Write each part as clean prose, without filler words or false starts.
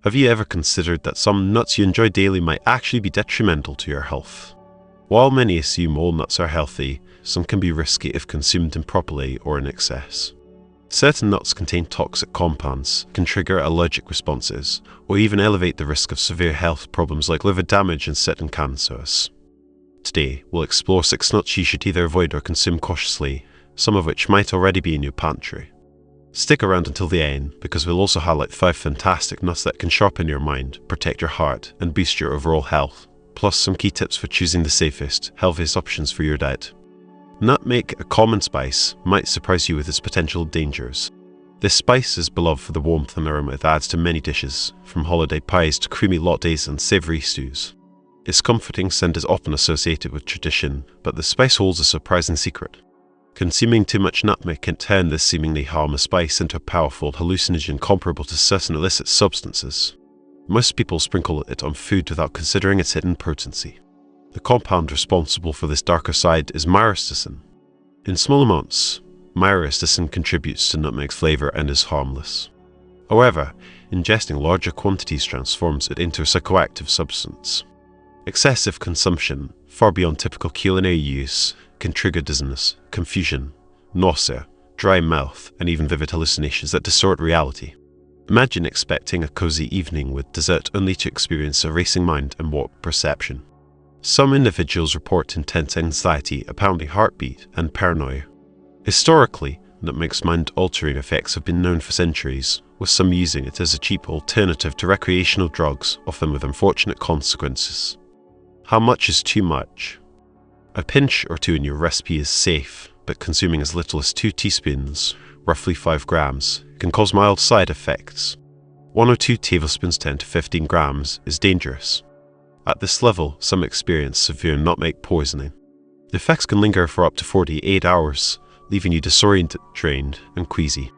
Have you ever considered that some nuts you enjoy daily might actually be detrimental to your health? While many assume all nuts are healthy, some can be risky if consumed improperly or in excess. Certain nuts contain toxic compounds, can trigger allergic responses, or even elevate the risk of severe health problems like liver damage and certain cancers. Today, we'll explore 6 nuts you should either avoid or consume cautiously, some of which might already be in your pantry. Stick around until the end, because we'll also highlight 5 fantastic nuts that can sharpen your mind, protect your heart, and boost your overall health, plus some key tips for choosing the safest, healthiest options for your diet. Nutmeg, a common spice, might surprise you with its potential dangers. This spice is beloved for the warmth and aroma it adds to many dishes, from holiday pies to creamy lattes and savoury stews. Its comforting scent is often associated with tradition, but the spice holds a surprising secret. Consuming too much nutmeg can turn this seemingly harmless spice into a powerful hallucinogen comparable to certain illicit substances. Most people sprinkle it on food without considering its hidden potency. The compound responsible for this darker side is myristicin. In small amounts, myristicin contributes to nutmeg's flavor and is harmless. However, ingesting larger quantities transforms it into a psychoactive substance. Excessive consumption, far beyond typical culinary use, can trigger dizziness, confusion, nausea, dry mouth, and even vivid hallucinations that distort reality. Imagine expecting a cozy evening with dessert only to experience a racing mind and warped perception. Some individuals report intense anxiety, a pounding heartbeat, and paranoia. Historically, nutmeg's mind-altering effects have been known for centuries, with some using it as a cheap alternative to recreational drugs, often with unfortunate consequences. How much is too much? A pinch or 2 in your recipe is safe, but consuming as little as 2 teaspoons, roughly 5 grams, can cause mild side effects. 1 or 2 tablespoons 10 to 15 grams is dangerous. At this level, some experience severe nutmeg poisoning. The effects can linger for up to 48 hours, leaving you disoriented, drained, and queasy.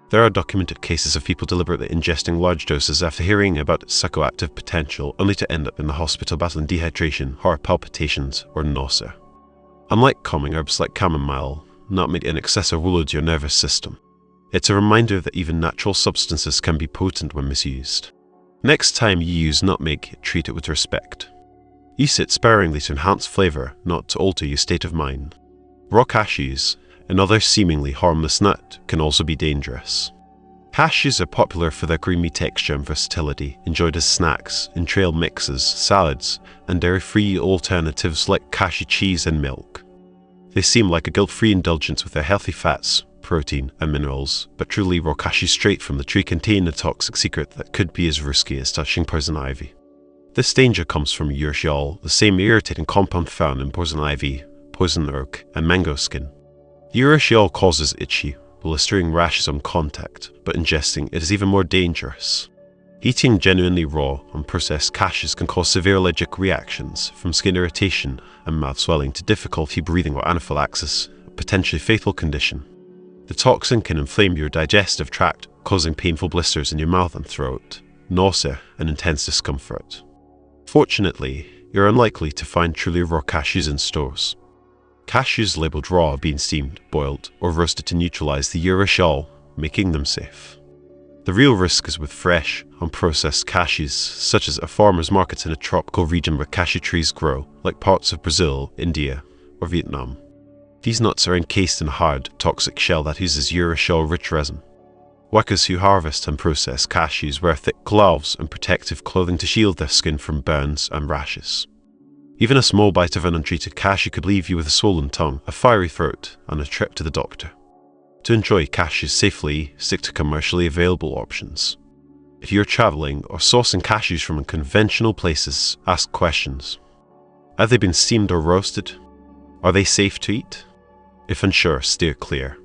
There are documented cases of people deliberately ingesting large doses after hearing about its psychoactive potential, only to end up in the hospital battling dehydration, heart palpitations, or nausea. Unlike calming herbs like chamomile, nutmeg in excess overloads your nervous system. It's a reminder that even natural substances can be potent when misused. Next time you use nutmeg, treat it with respect. Use it sparingly to enhance flavor, not to alter your state of mind. Raw cashews, another seemingly harmless nut, can also be dangerous. Cashews are popular for their creamy texture and versatility, enjoyed as snacks, in trail mixes, salads, and dairy-free alternatives like cashew cheese and milk. They seem like a guilt-free indulgence with their healthy fats, protein, and minerals, but truly raw cashews straight from the tree contain a toxic secret that could be as risky as touching poison ivy. This danger comes from urushiol, the same irritating compound found in poison ivy, poison oak, and mango skin. Urushiol causes itchy, blistering rashes on contact, but ingesting it is even more dangerous. Eating genuinely raw, unprocessed cashews can cause severe allergic reactions, from skin irritation and mouth swelling to difficulty breathing or anaphylaxis, a potentially fatal condition. The toxin can inflame your digestive tract, causing painful blisters in your mouth and throat, nausea, and intense discomfort. Fortunately, you're unlikely to find truly raw cashews in stores. Cashews labeled raw are being steamed, boiled, or roasted to neutralize the urushiol, making them safe. The real risk is with fresh, unprocessed cashews, such as at farmers' markets in a tropical region where cashew trees grow, like parts of Brazil, India, or Vietnam. These nuts are encased in a hard, toxic shell that uses urushiol-rich resin. Workers who harvest and process cashews wear thick gloves and protective clothing to shield their skin from burns and rashes. Even a small bite of an untreated cashew could leave you with a swollen tongue, a fiery throat, and a trip to the doctor. To enjoy cashews safely, stick to commercially available options. If you're traveling or sourcing cashews from unconventional places, ask questions. Have they been steamed or roasted? Are they safe to eat? If unsure, steer clear.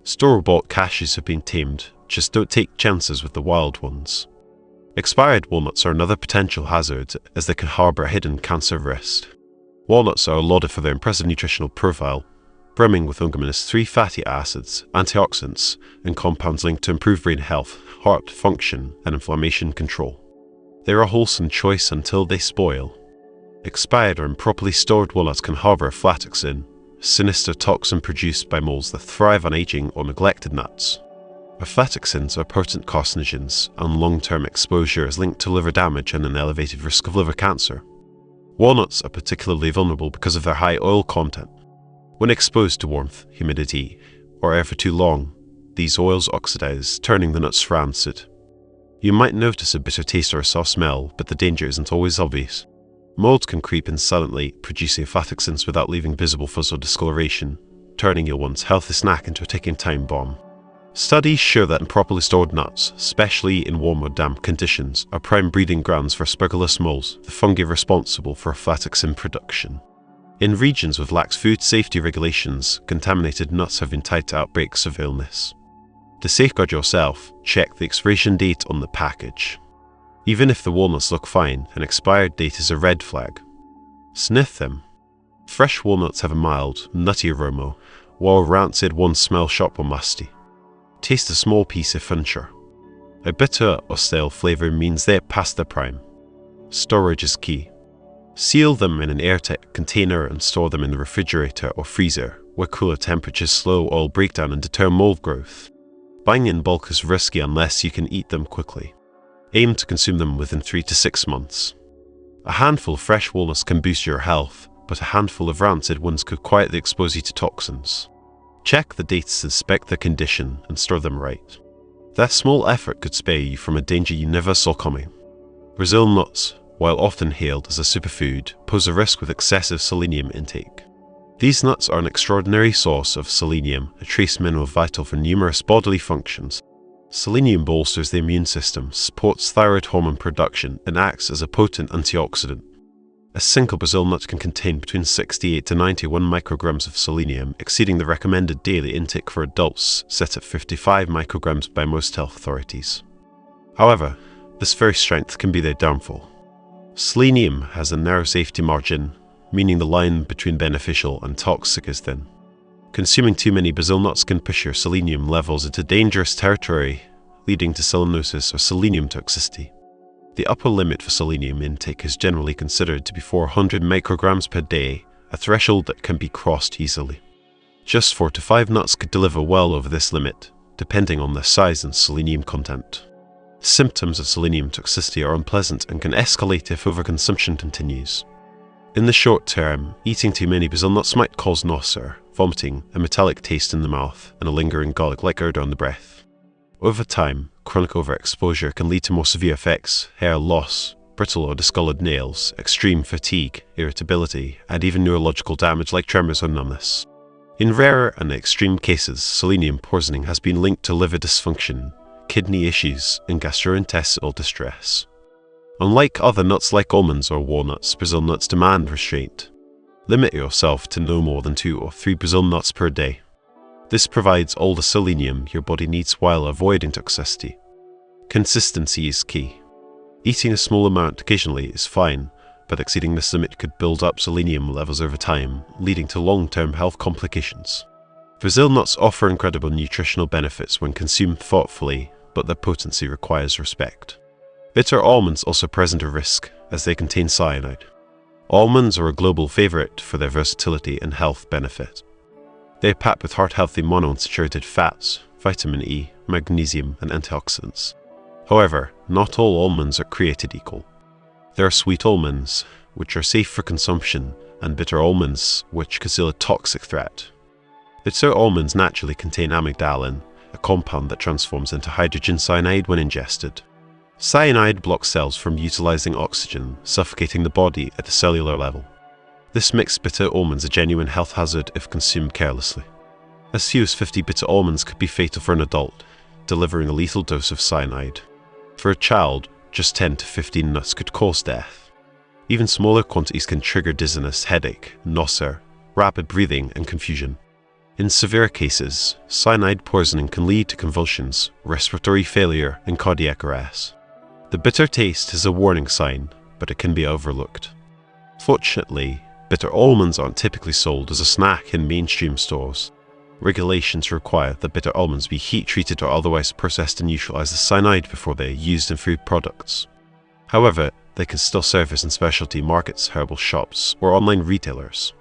Store-bought cashews have been tamed, just don't take chances with the wild ones. Expired walnuts are another potential hazard, as they can harbor a hidden cancer risk. Walnuts are lauded for their impressive nutritional profile, brimming with omega-3 fatty acids, antioxidants, and compounds linked to improved brain health, heart function, and inflammation control. They are a wholesome choice until they spoil. Expired or improperly stored walnuts can harbor aflatoxin, a sinister toxin produced by moles that thrive on aging or neglected nuts. Aflatoxins are potent carcinogens, and long-term exposure is linked to liver damage and an elevated risk of liver cancer. Walnuts are particularly vulnerable because of their high oil content. When exposed to warmth, humidity, or air for too long, these oils oxidize, turning the nuts rancid. You might notice a bitter taste or a sour smell, but the danger isn't always obvious. Mold can creep in silently, producing aflatoxins without leaving visible fuzz or discoloration, turning your once healthy snack into a ticking time bomb. Studies show that improperly stored nuts, especially in warm or damp conditions, are prime breeding grounds for Aspergillus molds, the fungi responsible for aflatoxin production. In regions with lax food safety regulations, contaminated nuts have been tied to outbreaks of illness. To safeguard yourself, check the expiration date on the package. Even if the walnuts look fine, an expired date is a red flag. Sniff them. Fresh walnuts have a mild, nutty aroma, while rancid ones smell sharp or musty. Taste a small piece if unsure. A bitter or stale flavor means they're past their prime. Storage is key. Seal them in an airtight container and store them in the refrigerator or freezer, where cooler temperatures slow oil breakdown and deter mold growth. Buying in bulk is risky unless you can eat them quickly. Aim to consume them within 3 to 6 months. A handful of fresh walnuts can boost your health, but a handful of rancid ones could quietly expose you to toxins. Check the dates to inspect the condition and store them right. That small effort could spare you from a danger you never saw coming. Brazil nuts, while often hailed as a superfood, pose a risk with excessive selenium intake. These nuts are an extraordinary source of selenium, a trace mineral vital for numerous bodily functions. Selenium bolsters the immune system, supports thyroid hormone production, and acts as a potent antioxidant. A single Brazil nut can contain between 68 to 91 micrograms of selenium, exceeding the recommended daily intake for adults, set at 55 micrograms by most health authorities. However, this very strength can be their downfall. Selenium has a narrow safety margin, meaning the line between beneficial and toxic is thin. Consuming too many Brazil nuts can push your selenium levels into dangerous territory, leading to selenosis or selenium toxicity. The upper limit for selenium intake is generally considered to be 400 micrograms per day, a threshold that can be crossed easily. Just 4 to 5 nuts could deliver well over this limit, depending on their size and selenium content. Symptoms of selenium toxicity are unpleasant and can escalate if overconsumption continues. In the short term, eating too many Brazil nuts might cause nausea, vomiting, a metallic taste in the mouth, and a lingering garlic-like odor on the breath. Over time, chronic overexposure can lead to more severe effects: hair loss, brittle or discolored nails, extreme fatigue, irritability, and even neurological damage like tremors or numbness. In rarer and extreme cases, selenium poisoning has been linked to liver dysfunction, kidney issues, and gastrointestinal distress. Unlike other nuts like almonds or walnuts, Brazil nuts demand restraint. Limit yourself to no more than 2 or 3 Brazil nuts per day. This provides all the selenium your body needs while avoiding toxicity. Consistency is key. Eating a small amount occasionally is fine, but exceeding this limit could build up selenium levels over time, leading to long-term health complications. Brazil nuts offer incredible nutritional benefits when consumed thoughtfully, but their potency requires respect. Bitter almonds also present a risk, as they contain cyanide. Almonds are a global favorite for their versatility and health benefit. They are packed with heart-healthy monounsaturated fats, vitamin E, magnesium, and antioxidants. However, not all almonds are created equal. There are sweet almonds, which are safe for consumption, and bitter almonds, which conceal a toxic threat. Bitter almonds naturally contain amygdalin, a compound that transforms into hydrogen cyanide when ingested. Cyanide blocks cells from utilizing oxygen, suffocating the body at the cellular level. This makes bitter almonds a genuine health hazard if consumed carelessly. As few as 50 bitter almonds could be fatal for an adult, delivering a lethal dose of cyanide. For a child, just 10 to 15 nuts could cause death. Even smaller quantities can trigger dizziness, headache, nausea, rapid breathing, and confusion. In severe cases, cyanide poisoning can lead to convulsions, respiratory failure, and cardiac arrest. The bitter taste is a warning sign, but it can be overlooked. Fortunately, bitter almonds aren't typically sold as a snack in mainstream stores. Regulations require that bitter almonds be heat-treated or otherwise processed to neutralize the cyanide before they are used in food products. However, they can still surface in specialty markets, herbal shops, or online retailers.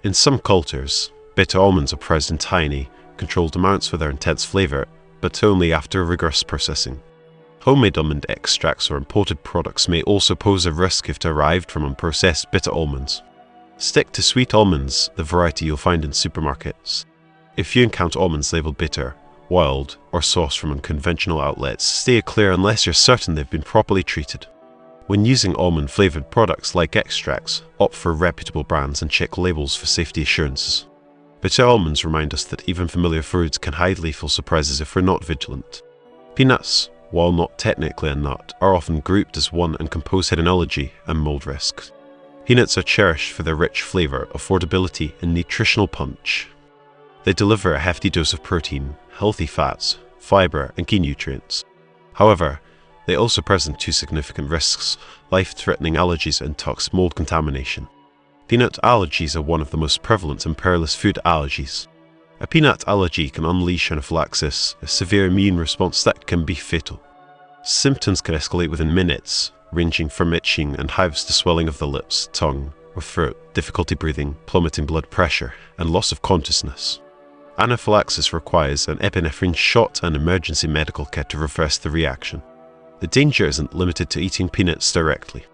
In some cultures, bitter almonds are prized in tiny, controlled amounts for their intense flavor, but only after rigorous processing. Homemade almond extracts or imported products may also pose a risk if derived from unprocessed bitter almonds. Stick to sweet almonds, the variety you'll find in supermarkets. If you encounter almonds labeled bitter, wild, or sourced from unconventional outlets, stay clear unless you're certain they've been properly treated. When using almond-flavored products like extracts, opt for reputable brands and check labels for safety assurances. Bitter almonds remind us that even familiar foods can hide lethal surprises if we're not vigilant. Peanuts, while not technically a nut, are often grouped as one and compose hetenology and mold risk. Peanuts are cherished for their rich flavor, affordability, and nutritional punch. They deliver a hefty dose of protein, healthy fats, fiber, and key nutrients. However, they also present two significant risks: life-threatening allergies and toxic mold contamination. Peanut allergies are one of the most prevalent and perilous food allergies. A peanut allergy can unleash anaphylaxis, a severe immune response that can be fatal. Symptoms can escalate within minutes, ranging from itching and hives to swelling of the lips, tongue, or throat, difficulty breathing, plummeting blood pressure, and loss of consciousness. Anaphylaxis requires an epinephrine shot and emergency medical care to reverse the reaction. The danger isn't limited to eating peanuts directly.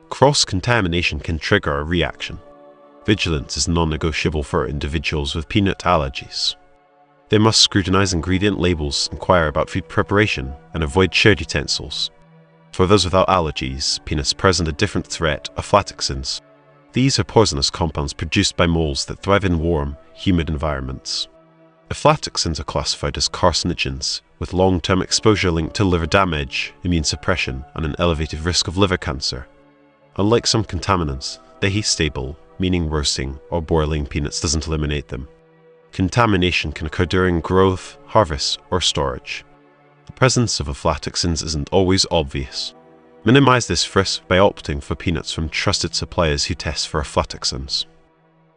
Cross-contamination can trigger a reaction. Vigilance is non-negotiable for individuals with peanut allergies. They must scrutinize ingredient labels, inquire about food preparation, and avoid shared utensils. For those without allergies, peanuts present a different threat: aflatoxins. These are poisonous compounds produced by moles that thrive in warm, humid environments. Aflatoxins are classified as carcinogens, with long-term exposure linked to liver damage, immune suppression, and an elevated risk of liver cancer. Unlike some contaminants, they are stable, meaning roasting or boiling peanuts doesn't eliminate them. Contamination can occur during growth, harvest, or storage. The presence of aflatoxins isn't always obvious. Minimize this risk by opting for peanuts from trusted suppliers who test for aflatoxins.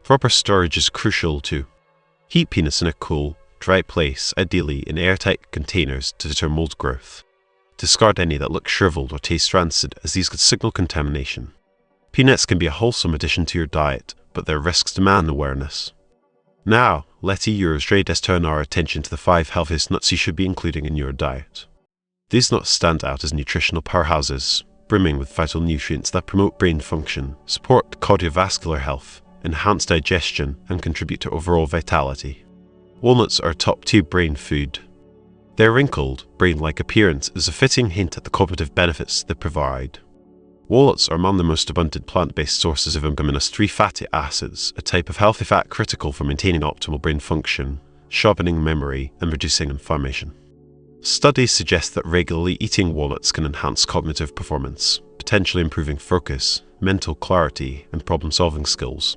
Proper storage is crucial too. Heat peanuts in a cool, dry place, ideally in airtight containers, to deter mold growth. Discard any that look shriveled or taste rancid, as these could signal contamination. Peanuts can be a wholesome addition to your diet, but their risks demand awareness. Now, let's turn our attention to the 5 healthiest nuts you should be including in your diet. These nuts stand out as nutritional powerhouses, brimming with vital nutrients that promote brain function, support cardiovascular health, enhance digestion, and contribute to overall vitality. Walnuts are top-tier brain food. Their wrinkled, brain-like appearance is a fitting hint at the cognitive benefits they provide. Walnuts are among the most abundant plant-based sources of omega-3 fatty acids, a type of healthy fat critical for maintaining optimal brain function, sharpening memory, and reducing inflammation. Studies suggest that regularly eating walnuts can enhance cognitive performance, potentially improving focus, mental clarity, and problem-solving skills.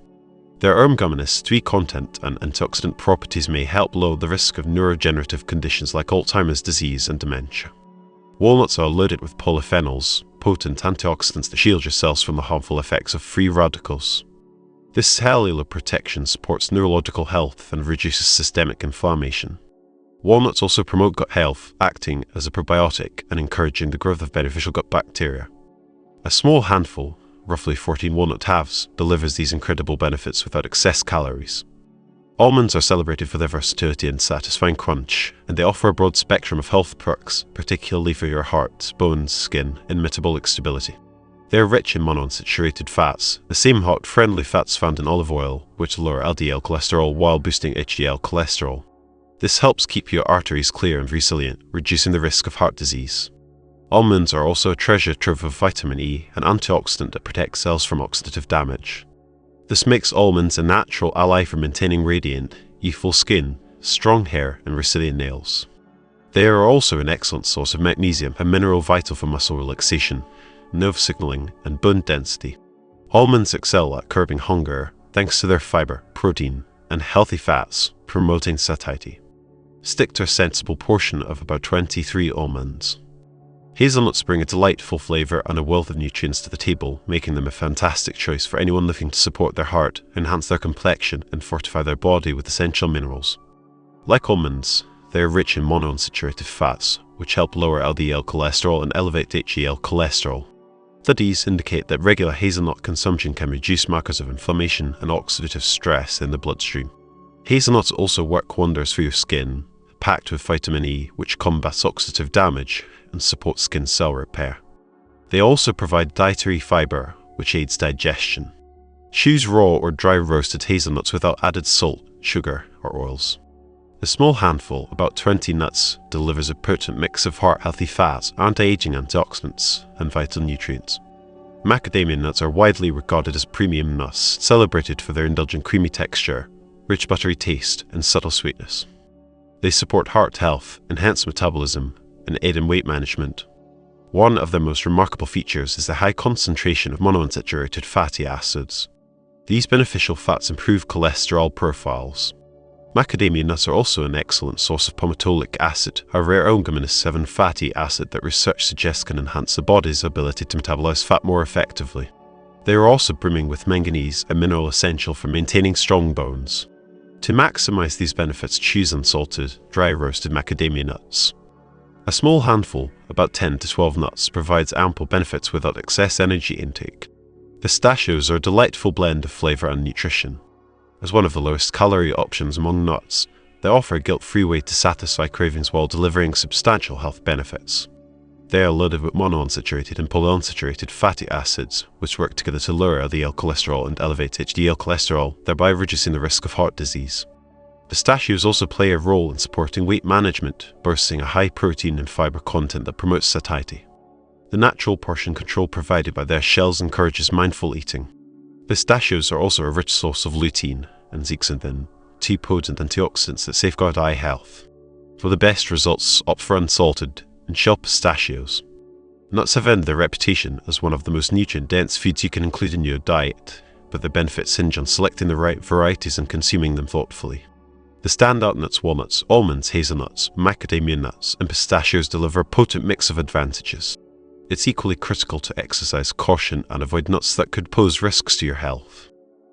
Their omega-3 content and antioxidant properties may help lower the risk of neurodegenerative conditions like Alzheimer's disease and dementia. Walnuts are loaded with polyphenols, potent antioxidants that shield your cells from the harmful effects of free radicals. This cellular protection supports neurological health and reduces systemic inflammation. Walnuts also promote gut health, acting as a probiotic and encouraging the growth of beneficial gut bacteria. A small handful, roughly 14 walnut halves, delivers these incredible benefits without excess calories. Almonds are celebrated for their versatility and satisfying crunch, and they offer a broad spectrum of health perks, particularly for your heart, bones, skin, and metabolic stability. They are rich in monounsaturated fats, the same heart-friendly fats found in olive oil, which lower LDL cholesterol while boosting HDL cholesterol. This helps keep your arteries clear and resilient, reducing the risk of heart disease. Almonds are also a treasure trove of vitamin E, an antioxidant that protects cells from oxidative damage. This makes almonds a natural ally for maintaining radiant, youthful skin, strong hair, and resilient nails. They are also an excellent source of magnesium, a mineral vital for muscle relaxation, nerve signaling, and bone density. Almonds excel at curbing hunger thanks to their fiber, protein, and healthy fats, promoting satiety. Stick to a sensible portion of about 23 almonds. Hazelnuts bring a delightful flavor and a wealth of nutrients to the table, making them a fantastic choice for anyone looking to support their heart, enhance their complexion, and fortify their body with essential minerals. Like almonds, they are rich in monounsaturated fats, which help lower LDL cholesterol and elevate HDL cholesterol. Studies indicate that regular hazelnut consumption can reduce markers of inflammation and oxidative stress in the bloodstream. Hazelnuts also work wonders for your skin, packed with vitamin E, which combats oxidative damage and supports skin cell repair. They also provide dietary fiber, which aids digestion. Choose raw or dry roasted hazelnuts without added salt, sugar, or oils. A small handful, about 20 nuts, delivers a potent mix of heart-healthy fats, anti-aging antioxidants, and vital nutrients. Macadamia nuts are widely regarded as premium nuts, celebrated for their indulgent creamy texture, rich buttery taste, and subtle sweetness. They support heart health, enhance metabolism, and aid in weight management. One of their most remarkable features is the high concentration of monounsaturated fatty acids. These beneficial fats improve cholesterol profiles. Macadamia nuts are also an excellent source of palmitoleic acid, a rare omega-7 fatty acid that research suggests can enhance the body's ability to metabolize fat more effectively. They are also brimming with manganese, a mineral essential for maintaining strong bones. To maximize these benefits, choose unsalted, dry roasted macadamia nuts. A small handful, about 10 to 12 nuts, provides ample benefits without excess energy intake. Pistachios are a delightful blend of flavor and nutrition. As one of the lowest calorie options among nuts, they offer a guilt-free way to satisfy cravings while delivering substantial health benefits. They are loaded with monounsaturated and polyunsaturated fatty acids, which work together to lower LDL cholesterol and elevate HDL cholesterol, thereby reducing the risk of heart disease. Pistachios also play a role in supporting weight management, boasting a high protein and fiber content that promotes satiety. The natural portion control provided by their shells encourages mindful eating. Pistachios are also a rich source of lutein and zeaxanthin, two potent antioxidants that safeguard eye health. For the best results, opt for unsalted and shell pistachios. Nuts have earned their reputation as one of the most nutrient-dense foods you can include in your diet, but their benefits hinge on selecting the right varieties and consuming them thoughtfully. The standout nuts, walnuts, almonds, hazelnuts, macadamia nuts, and pistachios deliver a potent mix of advantages. It's equally critical to exercise caution and avoid nuts that could pose risks to your health.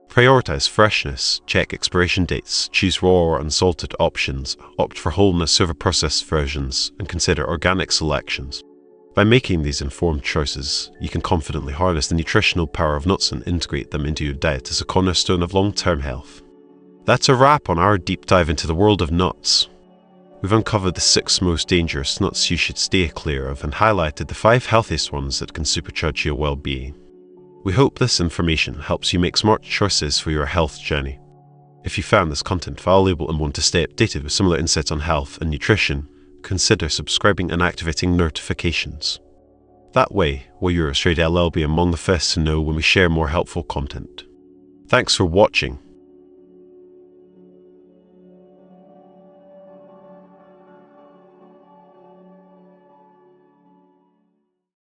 Prioritize freshness, check expiration dates, choose raw or unsalted options, opt for whole nuts over processed versions, and consider organic selections. By making these informed choices, you can confidently harness the nutritional power of nuts and integrate them into your diet as a cornerstone of long-term health. That's a wrap on our deep dive into the world of nuts. We've uncovered the 6 most dangerous nuts you should stay clear of and highlighted the 5 healthiest ones that can supercharge your well-being. We hope this information helps you make smart choices for your health journey. If you found this content valuable and want to stay updated with similar insights on health and nutrition, consider subscribing and activating notifications. That way, Warrior Australia will be among the first to know when we share more helpful content. Thanks for watching.